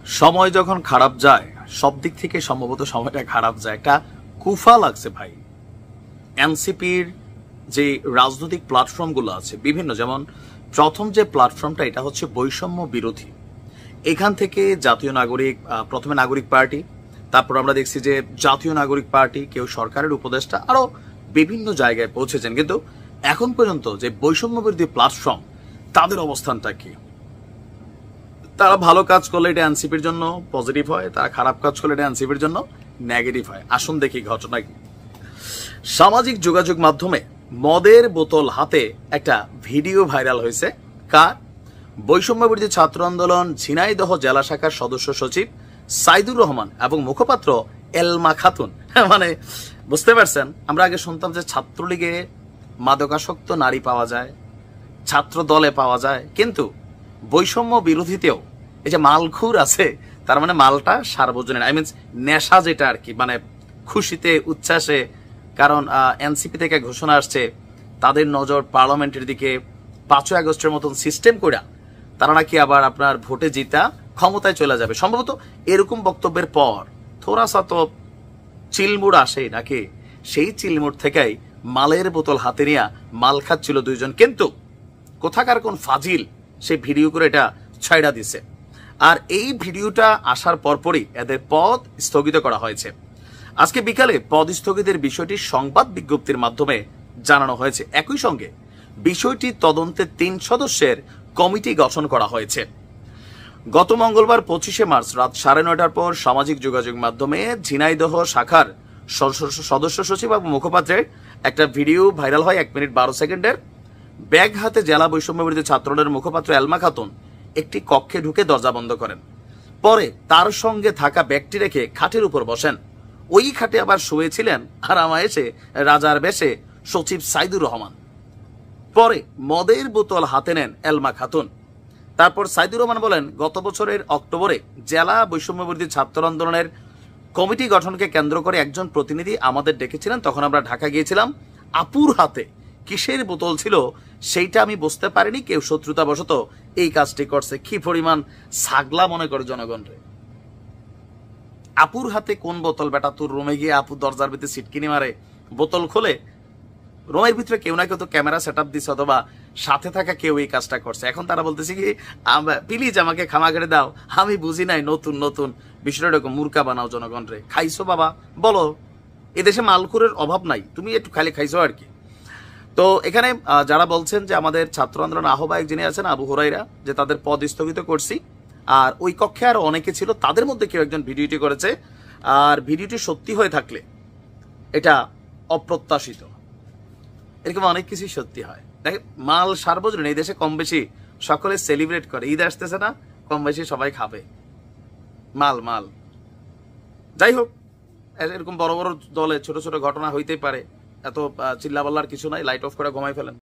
সময় যখন খারাপ যায়, সব দিক থেকে সম্ভবত সময়টা খারাপ যায়। একটা কুফা লাগছে ভাই। এনসিপির যে রাজনৈতিক প্ল্যাটফর্মগুলো আছে বিভিন্ন, যেমন প্রথম যে প্ল্যাটফর্মটা এটা হচ্ছে বৈষম্য বিরোধী। এখান থেকে জাতীয় নাগরিক, প্রথমে নাগরিক পার্টি, তারপর আমরা দেখছি যে জাতীয় নাগরিক পার্টি, কেউ সরকারের উপদেষ্টা, আরো বিভিন্ন জায়গায় পৌঁছেছেন। কিন্তু এখন পর্যন্ত যে বৈষম্য বিরোধী প্ল্যাটফর্ম, তাদের অবস্থানটা কি? তারা ভালো কাজ করলে এটা এনসিপির জন্য পজিটিভ হয়, তারা খারাপ কাজ করলে এটা এনসিপির জন্য নেগেটিভ হয়। আসুন দেখি ঘটনা কি। সামাজিক যোগাযোগ মাধ্যমে মদের বোতল হাতে একটা ভিডিও ভাইরাল হয়েছে। কার? বৈষম্য বিরোধী ছাত্র আন্দোলন ঝিনাইদহ জেলা শাখার সদস্য সচিব সাইদুর রহমান এবং মুখপাত্র এলমা খাতুন। মানে বুঝতে পারছেন, আমরা আগে শুনতাম যে ছাত্রলীগে মাদকাসক্ত নারী পাওয়া যায়, ছাত্র দলে পাওয়া যায়, কিন্তু বৈষম্য বিরোধীতেও এই যে মালখুর আছে, তার মানে মালটা সার্বজনীন, আই মিনস নেশা যেটা আর কি, মানে খুশিতে উচ্ছ্বাসে। কারণ এনসিপি থেকে ঘোষণা আসছে তাদের নজর পার্লামেন্টের দিকে, 5ই আগস্টের মতন সিস্টেম করে তারা নাকি আবার আপনার ভোটে জিতা ক্ষমতায় চলে যাবে। সম্ভবত এরকম বক্তব্যের পর থোড়াসা তো চিলমুড় আসে নাকি, সেই চিলমুড় থেকেই মালের বোতল হাতে নিয়ে মাল খাচ্ছিল দুইজন। কিন্তু কোথাকার কোন ফাজিল সেই ভিডিও করে এটা ছাইড়া দিছে। আর এই ভিডিওটা আসার পরপরই এদের পদ স্থগিত করা হয়েছে। আজকে বিকালে পদ স্থগিতের বিষয়টি সংবাদ বিজ্ঞপ্তির মাধ্যমে জানানো হয়েছে। একই সঙ্গে বিষয়টি তদন্তে 3 সদস্যের কমিটি গঠন করা হয়েছে। গত মঙ্গলবার 25শে মার্চ রাত 9:30টার পর সামাজিক যোগাযোগ মাধ্যমে ঝিনাইদহ শাখার সদস্য সচিব এবং মুখপাত্রের একটা ভিডিও ভাইরাল হয় 1 মিনিট 12 সেকেন্ডের। ব্যাগ হাতে জেলা বৈষম্য বিরোধী ছাত্রদলের মুখপাত্র এলমা খাতুন একটি কক্ষে ঢুকে দরজা বন্ধ করেন। পরে তার সঙ্গে থাকা ব্যাগটি রেখে খাটের উপর বসেন। ওই খাটে আবার শুয়েছিলেন আরামা এসে রাজার বেশে সচিব সাইদুর রহমান। পরে মদের বোতল হাতে নেন এলমা খাতুন। তারপর সাইদুর রহমান বলেন, গত বছরের অক্টোবরে জেলা বৈষম্য বিরোধী ছাত্র আন্দোলনের কমিটি গঠনকে কেন্দ্র করে একজন প্রতিনিধি আমাদের ডেকেছিলেন, তখন আমরা ঢাকা গিয়েছিলাম। আপুর হাতে কিসের বোতল ছিল সেইটা আমি বুঝতে পারিনি, কেউ শত্রুতাবশত এই কাজটি করছে। কি পরিমাণ ছাগলা মনে করে জনগণ রে। আপুর হাতে কোন বোতল বেটা? তোর রুমে গিয়ে আপু দরজার ভিতরে সিটকিনি মারে, বোতল খোলে, রুমের ভিতরে কেউ না কেউ তো ক্যামেরা সেট আপ দিচ্ছে, অথবা সাথে থাকা কেউ এই কাজটা করছে। এখন তারা বলতেছে কি, প্লিজ আমাকে ক্ষমা করে দাও, আমি বুঝি নাই, নতুন নতুন বিষয়টা এরকম মূর্খা বানাও জনগণ রে। খাইছো বাবা, বলো এদেশে মালকুরের অভাব নাই, তুমি একটু খালি খাইছো আর কি। তো এখানে যারা বলছেন যে আমাদের ছাত্র আন্দোলন আহ্বায়ক যিনি আছেন আবু হুরাইরা, যে তাদের পদ স্থগিত করছি, আর ওই কক্ষে আরো অনেকে ছিল, তাদের মধ্যে কেউ একজন ভিডিওটি করেছে। আর ভিডিওটি সত্যি হয়ে থাকলে এটা অপ্রত্যাশিত, এরকম অনেক কিছুই সত্যি হয়। দেখে মাল সার্বজনীন, এই দেশে কম বেশি সকলে সেলিব্রেট করে, ঈদ আসতেছে না, কম বেশি সবাই খাবে মাল মাল। যাই হোক, এরকম বড় বড় দলে ছোট ছোট ঘটনা হইতেই পারে, এত চিল্লাপাল্লার কিছু নাই, লাইট অফ করে ঘুমাই ফেলেন।